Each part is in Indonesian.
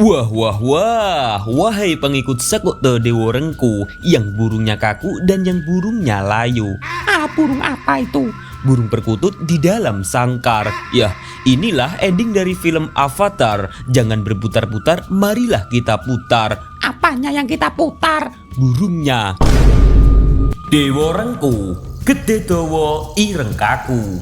Wah, wah, wah, wahai pengikut sekte Dewa Rengku yang burungnya kaku dan yang burungnya layu. Burung apa itu? Burung perkutut di dalam sangkar. Yah, inilah ending dari film Avatar. Jangan berputar-putar, marilah kita putar. Apanya yang kita putar? Burungnya. Dewa Rengku, gede dawa ireng kaku.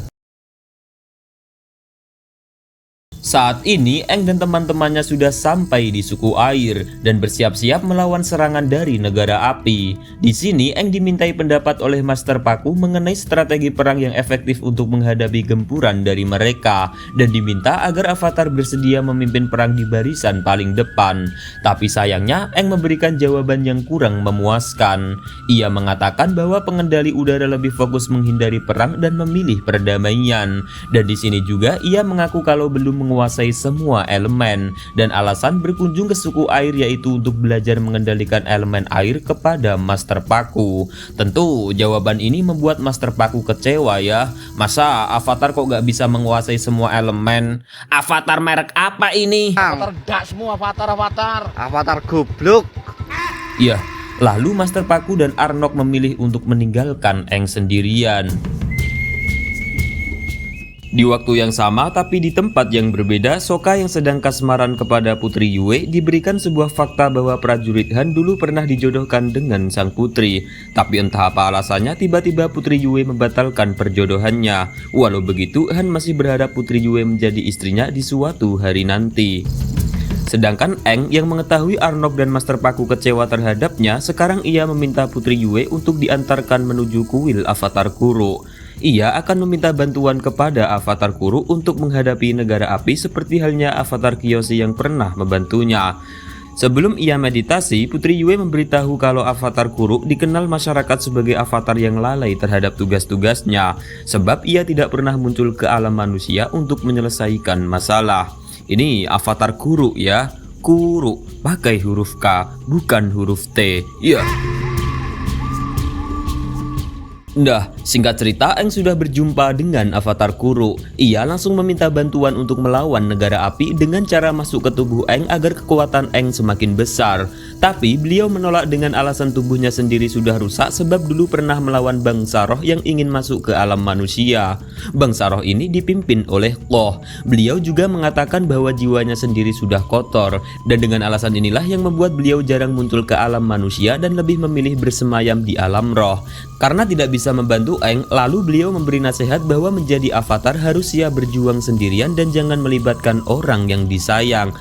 Saat ini Eng dan teman-temannya sudah sampai di suku air dan bersiap-siap melawan serangan dari negara api. Di sini Eng dimintai pendapat oleh Master Paku mengenai strategi perang yang efektif untuk menghadapi gempuran dari mereka dan diminta agar Avatar bersedia memimpin perang di barisan paling depan. Tapi sayangnya Eng memberikan jawaban yang kurang memuaskan. Ia mengatakan bahwa pengendali udara lebih fokus menghindari perang dan memilih perdamaian. Dan di sini juga ia mengaku kalau belum menguasai semua elemen dan alasan berkunjung ke suku air yaitu untuk belajar mengendalikan elemen air kepada Master Paku. Tentu jawaban ini membuat Master Paku kecewa ya. Masa Avatar kok gak bisa menguasai semua elemen? Avatar merek apa ini? Avatar gak semua Avatar. Avatar goblok. Ya, lalu Master Paku dan Arnok memilih untuk meninggalkan Eng sendirian. Di waktu yang sama tapi di tempat yang berbeda, Sokka yang sedang kasmaran kepada Putri Yue diberikan sebuah fakta bahwa prajurit Han dulu pernah dijodohkan dengan sang putri. Tapi entah apa alasannya tiba-tiba Putri Yue membatalkan perjodohannya. Walau begitu, Han masih berharap Putri Yue menjadi istrinya di suatu hari nanti. Sedangkan Eng yang mengetahui Arnok dan Master Paku kecewa terhadapnya, sekarang ia meminta Putri Yue untuk diantarkan menuju kuil Avatar Kuro. Ia akan meminta bantuan kepada Avatar Kuro untuk menghadapi negara api seperti halnya Avatar Kyoshi yang pernah membantunya. Sebelum ia meditasi, Putri Yue memberitahu kalau Avatar Kuro dikenal masyarakat sebagai avatar yang lalai terhadap tugas-tugasnya, sebab ia tidak pernah muncul ke alam manusia untuk menyelesaikan masalah. Ini Avatar Kuro ya, Kuro, pakai huruf K, bukan huruf T. Ya. Nah, singkat cerita, Eng sudah berjumpa dengan Avatar Kuro. Ia langsung meminta bantuan untuk melawan negara api dengan cara masuk ke tubuh Eng agar kekuatan Eng semakin besar. Tapi beliau menolak dengan alasan tubuhnya sendiri sudah rusak sebab dulu pernah melawan bangsa roh yang ingin masuk ke alam manusia. Bangsa roh ini dipimpin oleh Kloh. Beliau juga mengatakan bahwa jiwanya sendiri sudah kotor. Dan dengan alasan inilah yang membuat beliau jarang muncul ke alam manusia dan lebih memilih bersemayam di alam roh. Karena tidak bisa membantu Eng, lalu beliau memberi nasihat bahwa menjadi avatar harus siap berjuang sendirian dan jangan melibatkan orang yang disayang.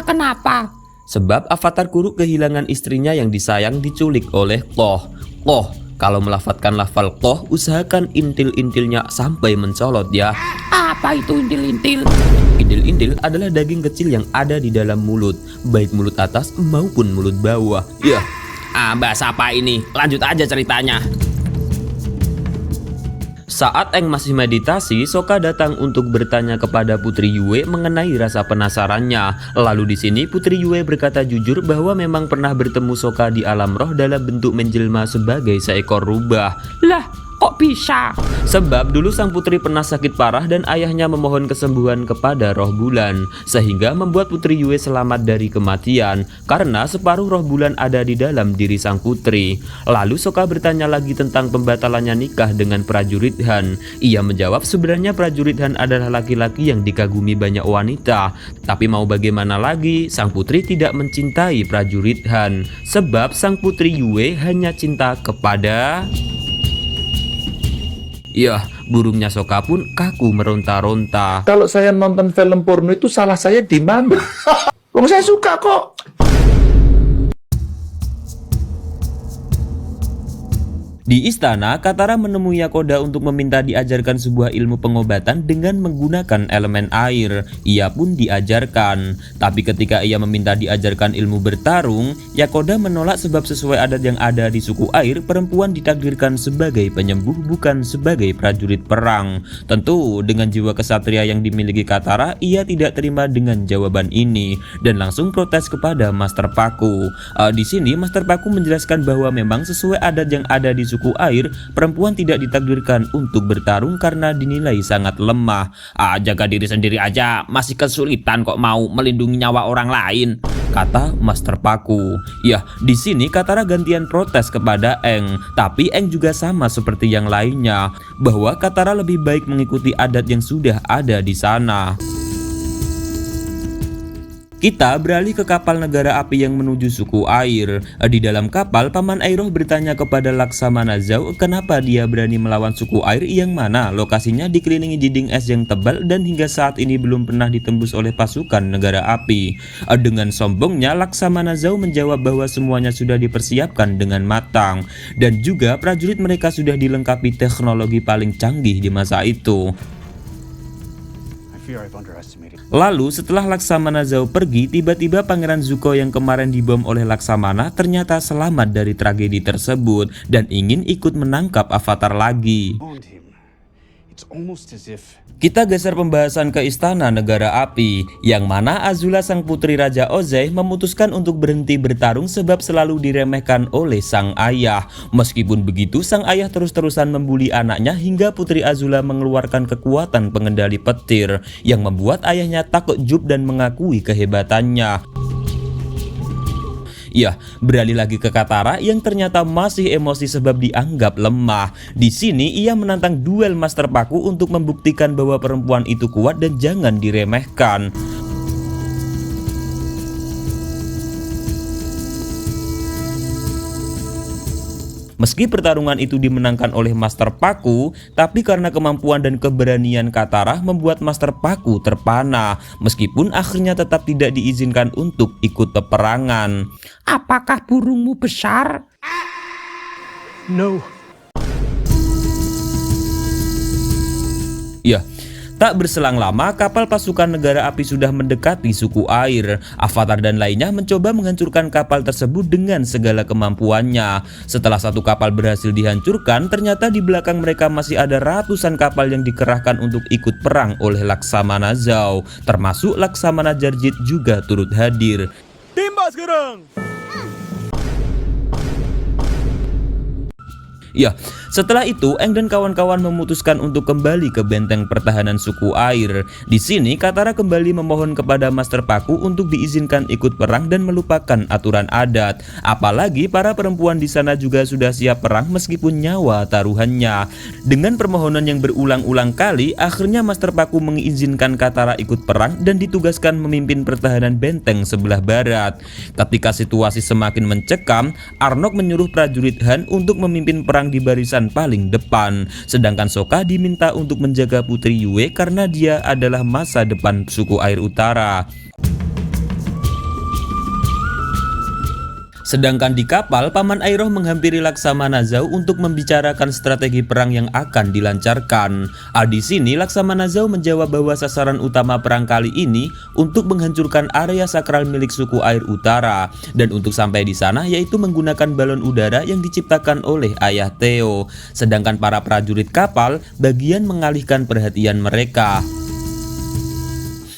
Kenapa? Sebab Avatar Kuro kehilangan istrinya yang disayang diculik oleh Kloh. Kloh, kalau melafatkan lafal Kloh, usahakan intil-intilnya sampai mencolot ya. Apa itu intil-intil? Intil-intil adalah daging kecil yang ada di dalam mulut, baik mulut atas maupun mulut bawah. Ya, bahasa apa ini? Lanjut aja ceritanya. Saat Eng masih meditasi, Sokka datang untuk bertanya kepada Putri Yue mengenai rasa penasarannya. Lalu di sini Putri Yue berkata jujur bahwa memang pernah bertemu Sokka di alam roh dalam bentuk menjelma sebagai seekor rubah. Lah, kok bisa? Sebab dulu sang putri pernah sakit parah dan ayahnya memohon kesembuhan kepada roh bulan, sehingga membuat Putri Yue selamat dari kematian karena separuh roh bulan ada di dalam diri sang putri. Lalu Sokka bertanya lagi tentang pembatalannya nikah dengan prajurit Han. Ia menjawab sebenarnya prajurit Han adalah laki-laki yang dikagumi banyak wanita, tapi mau bagaimana lagi, sang putri tidak mencintai prajurit Han, sebab sang putri Yue hanya cinta kepada... Ya, burungnya Sokka pun kaku meronta-ronta. Kalau saya nonton film porno itu salah saya di mana? Wong saya suka kok. Di istana, Katara menemui Yakoda untuk meminta diajarkan sebuah ilmu pengobatan dengan menggunakan elemen air. Ia pun diajarkan. Tapi ketika ia meminta diajarkan ilmu bertarung, Yakoda menolak sebab sesuai adat yang ada di suku air, perempuan ditakdirkan sebagai penyembuh bukan sebagai prajurit perang. Tentu dengan jiwa kesatria yang dimiliki Katara, ia tidak terima dengan jawaban ini dan langsung protes kepada Master Paku. Di sini Master Paku menjelaskan bahwa memang sesuai adat yang ada di suku air, perempuan tidak ditakdirkan untuk bertarung karena dinilai sangat lemah. Jaga diri sendiri aja masih kesulitan kok mau melindungi nyawa orang lain. kata Master Paku. Ya, di sini Katara gantian protes kepada Aang, tapi Aang juga sama seperti yang lainnya, bahwa Katara lebih baik mengikuti adat yang sudah ada di sana. Kita beralih ke kapal negara api yang menuju suku air. Di dalam kapal, Paman Airoh bertanya kepada Laksamana Zhao kenapa dia berani melawan suku air yang mana lokasinya dikelilingi dinding es yang tebal dan hingga saat ini belum pernah ditembus oleh pasukan negara api. Dengan sombongnya, Laksamana Zhao menjawab bahwa semuanya sudah dipersiapkan dengan matang dan juga prajurit mereka sudah dilengkapi teknologi paling canggih di masa itu. Lalu setelah Laksamana Zhao pergi, tiba-tiba Pangeran Zuko yang kemarin dibom oleh Laksamana ternyata selamat dari tragedi tersebut dan ingin ikut menangkap Avatar lagi. Kita geser pembahasan ke istana negara api, yang mana Azula sang putri Raja Ozai memutuskan untuk berhenti bertarung sebab selalu diremehkan oleh sang ayah. Meskipun begitu, sang ayah terus-terusan membuli anaknya hingga putri Azula mengeluarkan kekuatan pengendali petir yang membuat ayahnya takjub dan mengakui kehebatannya. Ya, beralih lagi ke Katara yang ternyata masih emosi sebab dianggap lemah. Di sini ia menantang duel Master Paku untuk membuktikan bahwa perempuan itu kuat dan jangan diremehkan. Meski pertarungan itu dimenangkan oleh Master Paku, tapi karena kemampuan dan keberanian Katara membuat Master Paku terpana, meskipun akhirnya tetap tidak diizinkan untuk ikut peperangan. Apakah burungmu besar? No. Ya, tak berselang lama kapal pasukan negara api sudah mendekati suku air. Avatar dan lainnya mencoba menghancurkan kapal tersebut dengan segala kemampuannya. Setelah satu kapal berhasil dihancurkan, ternyata di belakang mereka masih ada ratusan kapal yang dikerahkan untuk ikut perang oleh Laksamana Zhao. Termasuk Laksamana Jarjit juga turut hadir. Tembak sekarang. Ya, setelah itu Aang dan kawan-kawan memutuskan untuk kembali ke benteng pertahanan suku air. Di sini Katara kembali memohon kepada Master Paku untuk diizinkan ikut perang dan melupakan aturan adat. Apalagi para perempuan di sana juga sudah siap perang meskipun nyawa taruhannya. Dengan permohonan yang berulang-ulang kali, akhirnya Master Paku mengizinkan Katara ikut perang dan ditugaskan memimpin pertahanan benteng sebelah barat. Ketika situasi semakin mencekam, Arnok menyuruh prajurit Han untuk memimpin perang di barisan paling depan, sedangkan Sokka diminta untuk menjaga Putri Yue karena dia adalah masa depan suku air utara. Sedangkan di kapal, Paman Airoh menghampiri Laksamana Zhao untuk membicarakan strategi perang yang akan dilancarkan. Di sini Laksamana Zhao menjawab bahwa sasaran utama perang kali ini untuk menghancurkan area sakral milik suku air utara, dan untuk sampai di sana yaitu menggunakan balon udara yang diciptakan oleh ayah Theo. Sedangkan para prajurit kapal bagian mengalihkan perhatian mereka.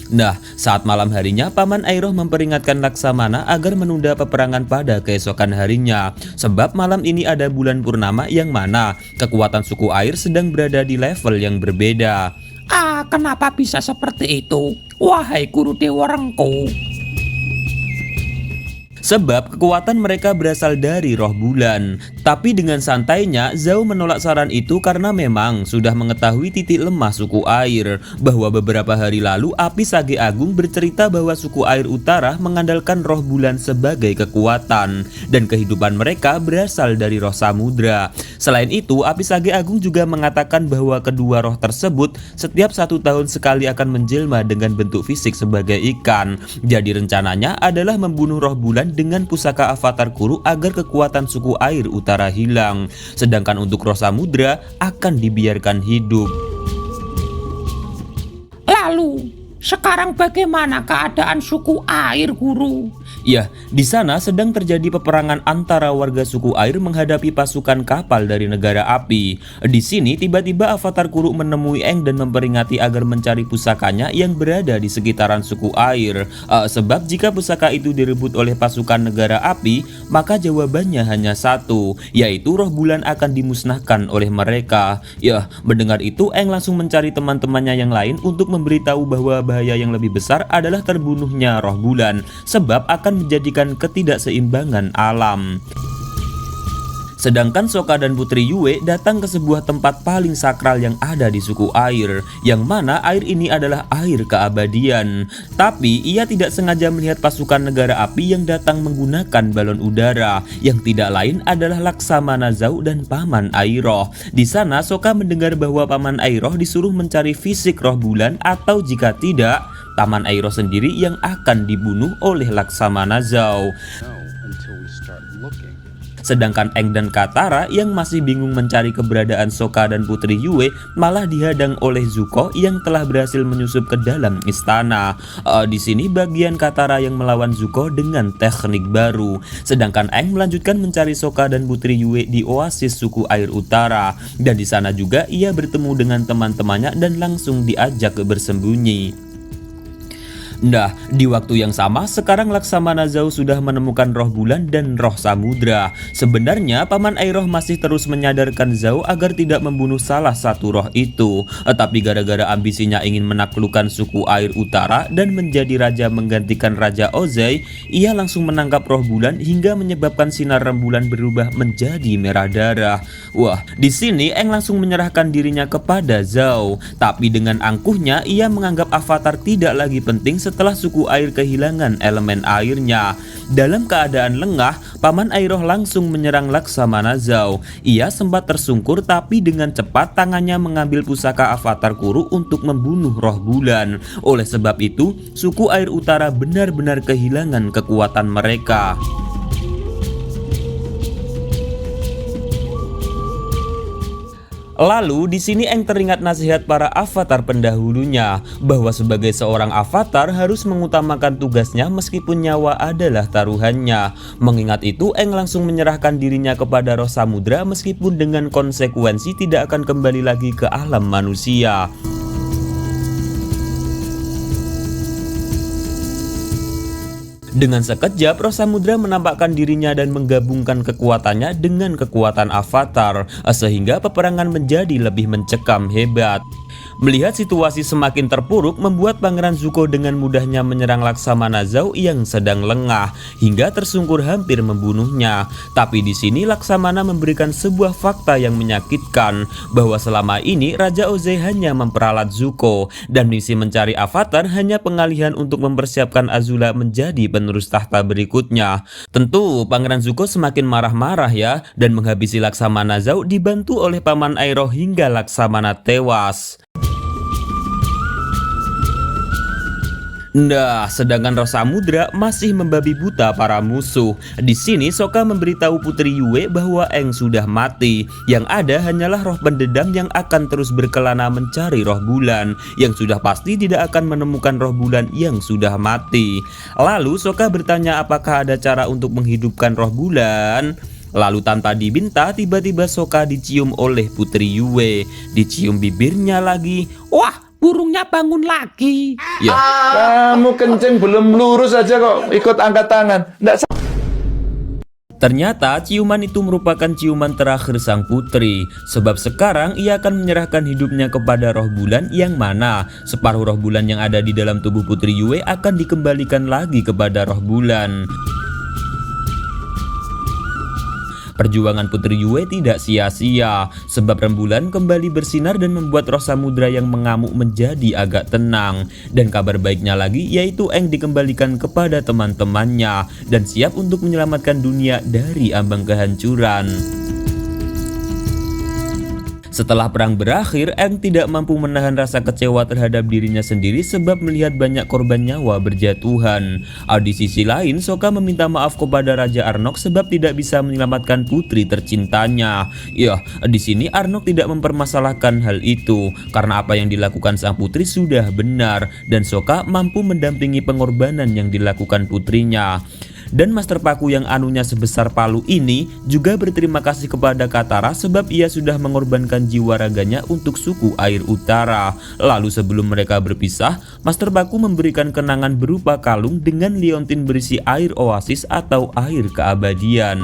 Nah, saat malam harinya Paman Airoh memperingatkan Laksamana agar menunda peperangan pada keesokan harinya, sebab malam ini ada bulan purnama yang mana kekuatan suku air sedang berada di level yang berbeda. Kenapa bisa seperti itu? Wahai guru Dewa Rengku. Sebab kekuatan mereka berasal dari roh bulan. Tapi dengan santainya Zhao menolak saran itu karena memang sudah mengetahui titik lemah suku air, bahwa beberapa hari lalu Api Sage Agung bercerita bahwa suku air utara mengandalkan roh bulan sebagai kekuatan dan kehidupan mereka berasal dari roh samudra. Selain itu, Api Sage Agung juga mengatakan bahwa kedua roh tersebut setiap 1 tahun sekali akan menjelma dengan bentuk fisik sebagai ikan. Jadi rencananya adalah membunuh roh bulan dengan pusaka avatar Kuru agar kekuatan suku air utara hilang. Sedangkan untuk roh samudra akan dibiarkan hidup. Lalu, sekarang bagaimana keadaan suku air, Guru? Ya, di sana sedang terjadi peperangan antara warga suku air menghadapi pasukan kapal dari negara api. Di sini tiba-tiba Avatar Kuru menemui Aang dan memperingati agar mencari pusakanya yang berada di sekitaran suku air. Sebab jika pusaka itu direbut oleh pasukan negara api, maka jawabannya hanya satu, yaitu roh bulan akan dimusnahkan oleh mereka. Ya, mendengar itu Aang langsung mencari teman-temannya yang lain untuk memberitahu bahwa bahaya yang lebih besar adalah terbunuhnya roh bulan, sebab akan akan menjadikan ketidakseimbangan alam. Sedangkan Sokka dan Putri Yue datang ke sebuah tempat paling sakral yang ada di suku air, yang mana air ini adalah air keabadian. Tapi ia tidak sengaja melihat pasukan negara api yang datang menggunakan balon udara, yang tidak lain adalah Laksamana Zhao dan Paman Airoh. Di sana Sokka mendengar bahwa Paman Airoh disuruh mencari fisik roh bulan, atau jika tidak, Paman Airoh sendiri yang akan dibunuh oleh Laksamana Zhao. Sedangkan Aang dan Katara yang masih bingung mencari keberadaan Sokka dan Putri Yue malah dihadang oleh Zuko yang telah berhasil menyusup ke dalam istana. Di sini bagian Katara yang melawan Zuko dengan teknik baru, sedangkan Aang melanjutkan mencari Sokka dan Putri Yue di oasis suku air utara, dan di sana juga ia bertemu dengan teman-temannya dan langsung diajak bersembunyi. Nah, di waktu yang sama sekarang Laksamana Zhao sudah menemukan roh bulan dan roh samudra. Sebenarnya Paman Airoh masih terus menyadarkan Zhao agar tidak membunuh salah satu roh itu. Tapi gara-gara ambisinya ingin menaklukkan suku air utara dan menjadi raja menggantikan Raja Ozai, ia langsung menangkap roh bulan hingga menyebabkan sinar rembulan berubah menjadi merah darah. Wah, di sini Aang langsung menyerahkan dirinya kepada Zhao. Tapi dengan angkuhnya ia menganggap avatar tidak lagi penting setelah suku air kehilangan elemen airnya. Dalam keadaan lengah, Paman Airoh langsung menyerang Laksamana Zhao. Ia sempat tersungkur, tapi dengan cepat tangannya mengambil pusaka avatar Kuru untuk membunuh roh bulan. Oleh sebab itu, suku air utara benar-benar kehilangan kekuatan mereka. Lalu di sini Aang teringat nasihat para avatar pendahulunya bahwa sebagai seorang avatar harus mengutamakan tugasnya meskipun nyawa adalah taruhannya. Mengingat itu, Aang langsung menyerahkan dirinya kepada roh samudra meskipun dengan konsekuensi tidak akan kembali lagi ke alam manusia. Dengan sekejap, roh samudra menampakkan dirinya dan menggabungkan kekuatannya dengan kekuatan avatar, sehingga peperangan menjadi lebih mencekam hebat. Melihat situasi semakin terpuruk membuat Pangeran Zuko dengan mudahnya menyerang Laksamana Zhao yang sedang lengah hingga tersungkur hampir membunuhnya. Tapi di sini Laksamana memberikan sebuah fakta yang menyakitkan bahwa selama ini Raja Ozai hanya memperalat Zuko dan misi mencari avatar hanya pengalihan untuk mempersiapkan Azula menjadi penerus tahta berikutnya. Tentu Pangeran Zuko semakin marah-marah ya dan menghabisi Laksamana Zhao dibantu oleh Paman Airoh hingga Laksamana tewas. Nah, sedangkan roh samudra masih membabi buta para musuh. Di sini Sokka memberitahu Putri Yue bahwa Aang sudah mati. Yang ada hanyalah roh pendendam yang akan terus berkelana mencari roh bulan, yang sudah pasti tidak akan menemukan roh bulan yang sudah mati. Lalu Sokka bertanya apakah ada cara untuk menghidupkan roh bulan. Lalu tanpa diminta tiba-tiba Sokka dicium oleh Putri Yue. Dicium bibirnya lagi. Wah, burungnya bangun lagi. Ya, Kamu kencing belum lurus aja kok ikut angkat tangan. Nggak ternyata ciuman itu merupakan ciuman terakhir sang putri. Sebab sekarang ia akan menyerahkan hidupnya kepada roh bulan, yang mana separuh roh bulan yang ada di dalam tubuh Putri Yue akan dikembalikan lagi kepada roh bulan. Perjuangan Putri Yue tidak sia-sia, sebab rembulan kembali bersinar dan membuat roh samudra yang mengamuk menjadi agak tenang. Dan kabar baiknya lagi yaitu Aang dikembalikan kepada teman-temannya dan siap untuk menyelamatkan dunia dari ambang kehancuran. Setelah perang berakhir, Aang tidak mampu menahan rasa kecewa terhadap dirinya sendiri sebab melihat banyak korban nyawa berjatuhan. Di sisi lain, Sokka meminta maaf kepada Raja Arnok sebab tidak bisa menyelamatkan putri tercintanya. Ya, di sini Arnok tidak mempermasalahkan hal itu karena apa yang dilakukan sang putri sudah benar dan Sokka mampu mendampingi pengorbanan yang dilakukan putrinya. Dan Master Paku yang anunya sebesar palu ini juga berterima kasih kepada Katara sebab ia sudah mengorbankan jiwa raganya untuk suku air utara. Lalu sebelum mereka berpisah, Master Paku memberikan kenangan berupa kalung dengan liontin berisi air oasis atau air keabadian.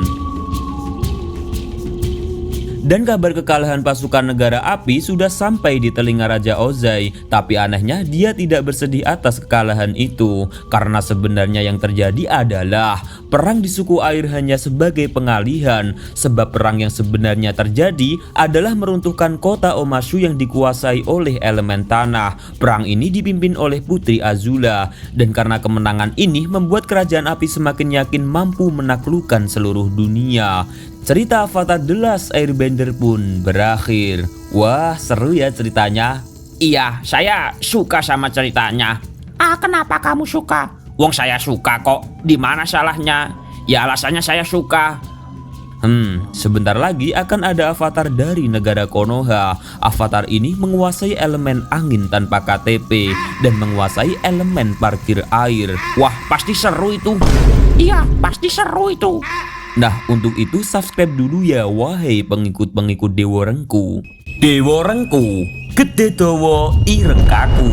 Dan kabar kekalahan pasukan negara api sudah sampai di telinga Raja Ozai. Tapi anehnya dia tidak bersedih atas kekalahan itu, karena sebenarnya yang terjadi adalah perang di suku air hanya sebagai pengalihan. Sebab perang yang sebenarnya terjadi adalah meruntuhkan kota Omashu yang dikuasai oleh elemen tanah. Perang ini dipimpin oleh Putri Azula, dan karena kemenangan ini membuat kerajaan api semakin yakin mampu menaklukkan seluruh dunia. Cerita Avatar The Last Airbender pun berakhir. Wah, seru ya ceritanya. Iya, saya suka sama ceritanya. Kenapa kamu suka? Wong saya suka kok. Di mana salahnya? Ya alasannya saya suka. Sebentar lagi akan ada avatar dari negara Konoha. Avatar ini menguasai elemen angin tanpa KTP dan menguasai elemen parkir air. Wah, pasti seru itu. Iya, pasti seru itu. Nah, untuk itu subscribe dulu ya, wahai pengikut-pengikut Dewa Rengku. Dewa Rengku, gede dawa ireng kaku.